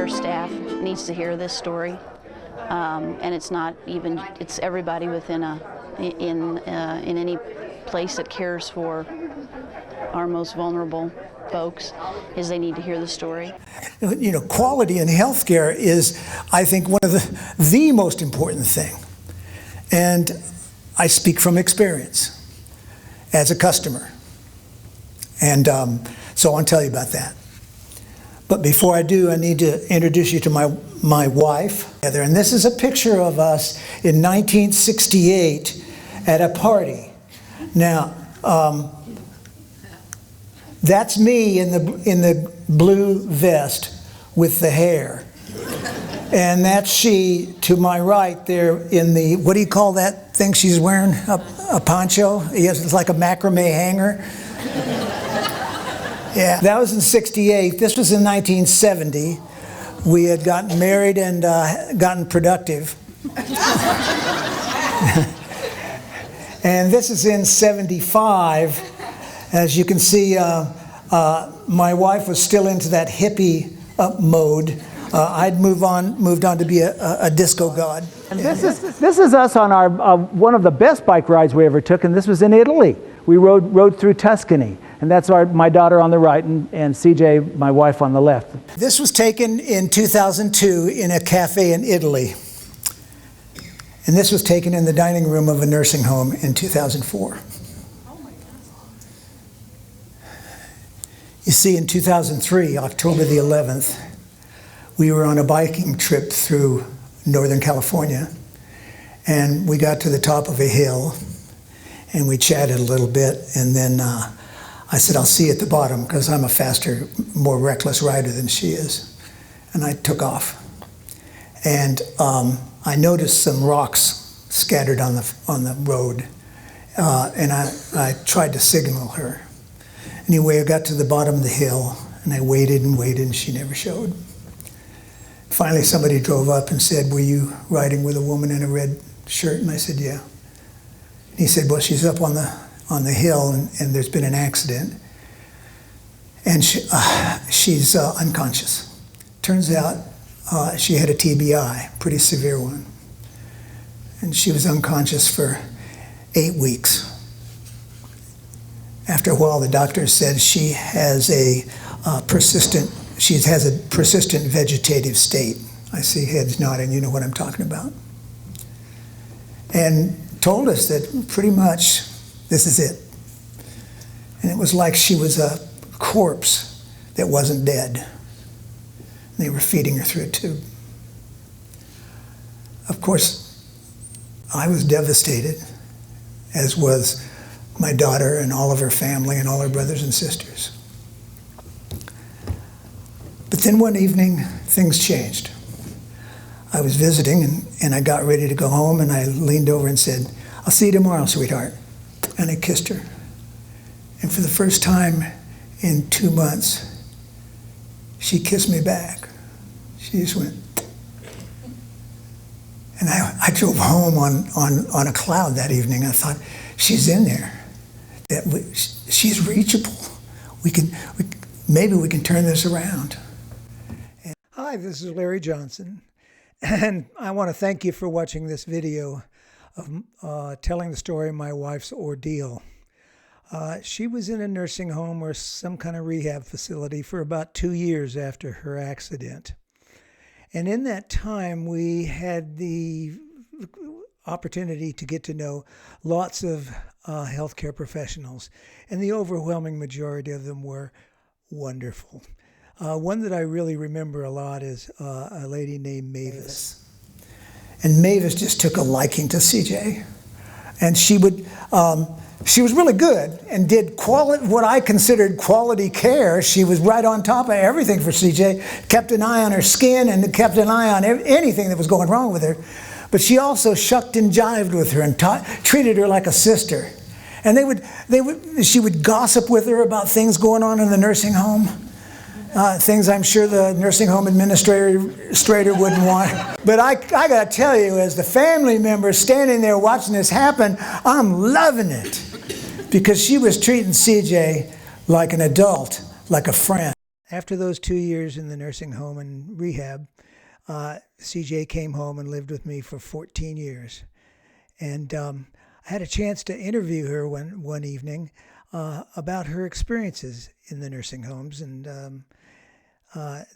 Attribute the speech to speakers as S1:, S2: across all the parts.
S1: care staff needs to hear this story, and it's not even, it's everybody within in any place that cares for our most vulnerable folks, is they need to hear the story.
S2: You know, quality in healthcare is, I think, one of the most important thing. And I speak from experience as a customer. And so I'll tell you about that. But before I do, I need to introduce you to my wife. And this is a picture of us in 1968 at a party. Now, that's me in the blue vest with the hair. And that's she to my right there in the, what do you call that thing she's wearing? A poncho? Yes, it's like a macrame hanger. Yeah, that was in '68. This was in 1970. We had gotten married and gotten productive. And this is in '75. As you can see, my wife was still into that hippie mode. I'd moved on to be a disco god.
S3: And this is us on our one of the best bike rides we ever took, and this was in Italy. We rode through Tuscany, and that's my daughter on the right, and CJ, my wife, on the left.
S2: This was taken in 2002 in a cafe in Italy. And this was taken in the dining room of a nursing home in 2004. You see, in 2003, October the 11th, we were on a biking trip through Northern California, and we got to the top of a hill, and we chatted a little bit, and then I said, I'll see you at the bottom, because I'm a faster, more reckless rider than she is. And I took off. And I noticed some rocks scattered on the road, and I tried to signal her. Anyway, I got to the bottom of the hill, and I waited and waited, and she never showed. Finally, somebody drove up and said, were you riding with a woman in a red shirt? And I said, yeah. And he said, well, she's up on the hill, and there's been an accident, and she's unconscious. Turns out she had a TBI, pretty severe one, and she was unconscious for 8 weeks. After a while, the doctor said she has a persistent vegetative state. I see heads nodding, you know what I'm talking about. And told us that pretty much this is it. And it was like she was a corpse that wasn't dead. They were feeding her through a tube. Of course, I was devastated, as was my daughter and all of her family and all her brothers and sisters. But then one evening, things changed. I was visiting, and I got ready to go home, and I leaned over and said, I'll see you tomorrow, sweetheart. And I kissed her. And for the first time in 2 months, she kissed me back. She just went. And I drove home on a cloud that evening. I thought, she's in there. She's reachable. Maybe we can turn this around. Hi, this is Larry Johnson, and I want to thank you for watching this video of telling the story of my wife's ordeal. She was in a nursing home or some kind of rehab facility for about 2 years after her accident. And in that time, we had the opportunity to get to know lots of healthcare professionals, and the overwhelming majority of them were wonderful. One that I really remember a lot is a lady named Mavis. And Mavis just took a liking to CJ. And she was really good and did what I considered quality care. She was right on top of everything for CJ, kept an eye on her skin and kept an eye on anything that was going wrong with her. But she also shucked and jived with her and treated her like a sister. And she would gossip with her about things going on in the nursing home. Things I'm sure the nursing home administrator wouldn't want. But I got to tell you, as the family member standing there watching this happen, I'm loving it. Because she was treating CJ like an adult, like a friend. After those 2 years in the nursing home and rehab, CJ came home and lived with me for 14 years. And I had a chance to interview her one evening about her experiences in the nursing homes. And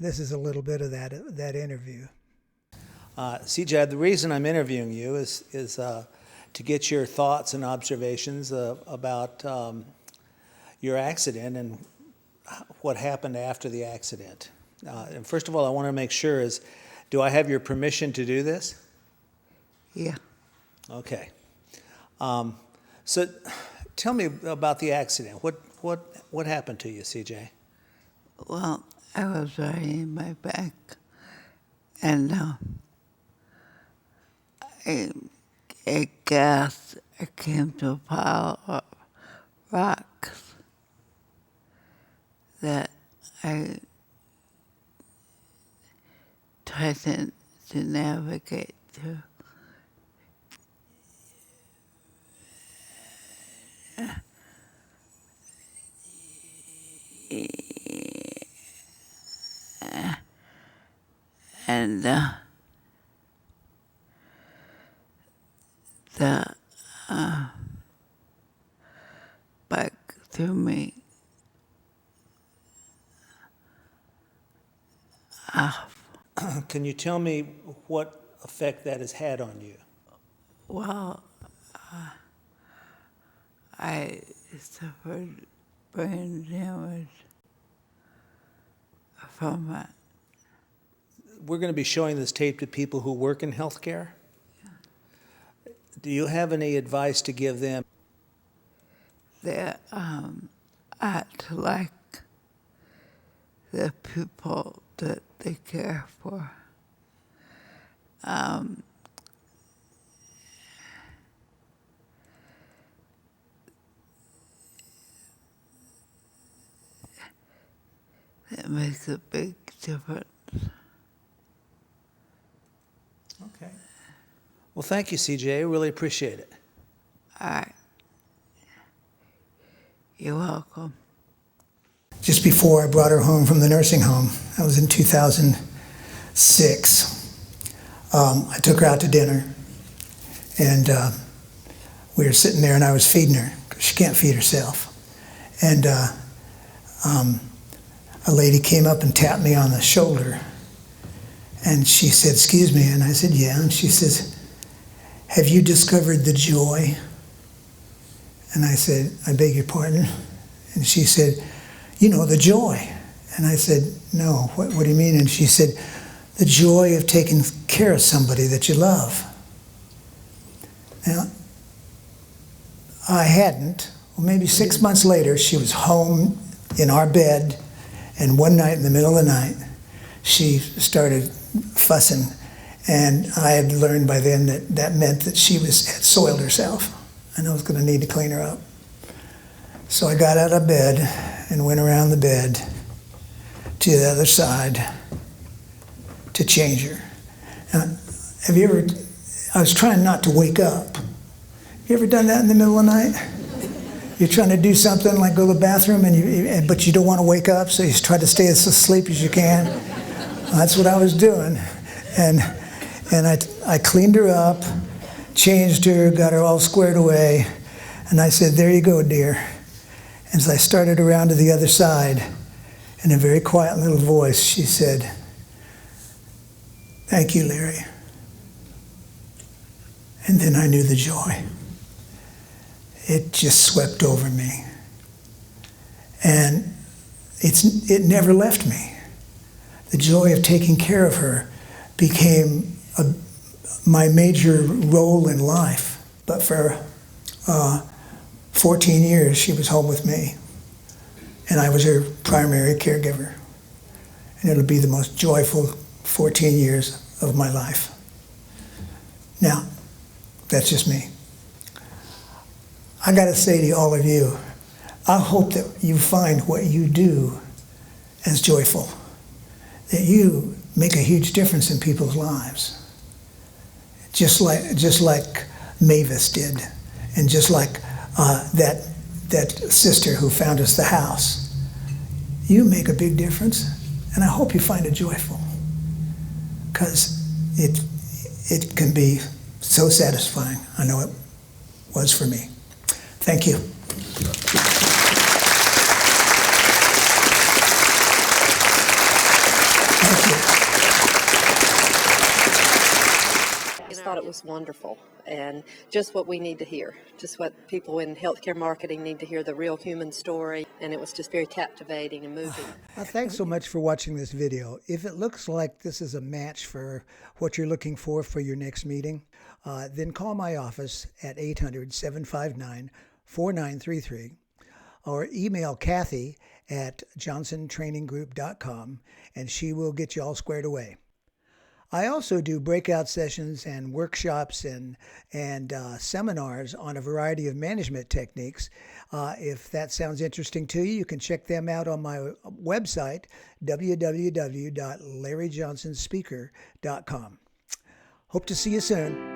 S2: this is a little bit of that interview. CJ, the reason I'm interviewing you is to get your thoughts and observations about your accident and what happened after the accident. And first of all, I want to make sure do I have your permission to do this?
S4: Yeah.
S2: Okay. So tell me about the accident. What happened to you, CJ?
S4: Well, I was riding my back, and I came to a pile of rocks that I tried to navigate through. And the bike threw me off.
S2: Can you tell me what effect that has had on you?
S4: Well, I suffered brain damage from it.
S2: We're going to be showing this tape to people who work in healthcare. Do you have any advice to give them?
S4: They act like the people that they care for. It makes a big difference.
S2: Okay. Well, thank you, CJ. I really appreciate it.
S4: All right. You're welcome.
S2: Just before I brought her home from the nursing home, that was in 2006, I took her out to dinner, and we were sitting there, and I was feeding her, because she can't feed herself. And a lady came up and tapped me on the shoulder, and she said, "Excuse me," and I said, "Yeah," and she says, "Have you discovered the joy?" And I said, "I beg your pardon?" And she said, "You know, the joy." And I said, "No, what do you mean?" And she said, "The joy of taking care of somebody that you love." Now, I hadn't. Well, maybe 6 months later, she was home in our bed, and one night in the middle of the night, she started fussing, and I had learned by then that meant that she had soiled herself, and I was going to need to clean her up. So I got out of bed and went around the bed to the other side to change her. Now, have you ever, I was trying not to wake up. You ever done that in the middle of the night? You're trying to do something like go to the bathroom, but you don't want to wake up, so you try to stay as asleep as you can. That's what I was doing. And I cleaned her up, changed her, got her all squared away, and I said, "There you go, dear." And as I started around to the other side, in a very quiet little voice, she said, "Thank you, Larry." And then I knew the joy. It just swept over me. And it never left me. The joy of taking care of her became my major role in life. But for 14 years, she was home with me. And I was her primary caregiver. And it'll be the most joyful 14 years of my life. Now, that's just me. I got to say to all of you, I hope that you find what you do as joyful, that you make a huge difference in people's lives, just like Mavis did, and just like that sister who found us the house. you make a big difference, and I hope you find it joyful, because it can be so satisfying. I know it was for me. Thank you.
S5: I just thought it was wonderful and just what we need to hear, just what people in healthcare marketing need to hear, the real human story, and it was just very captivating and moving.
S2: Thanks so much for watching this video. If it looks like this is a match for what you're looking for your next meeting, then call my office at 800-759-4933 or email Kathy at johnsontraininggroup.com and she will get you all squared away. I also do breakout sessions and workshops and seminars on a variety of management techniques. If that sounds interesting to you, you can check them out on my website, www.larryjohnsonspeaker.com. Hope to see you soon.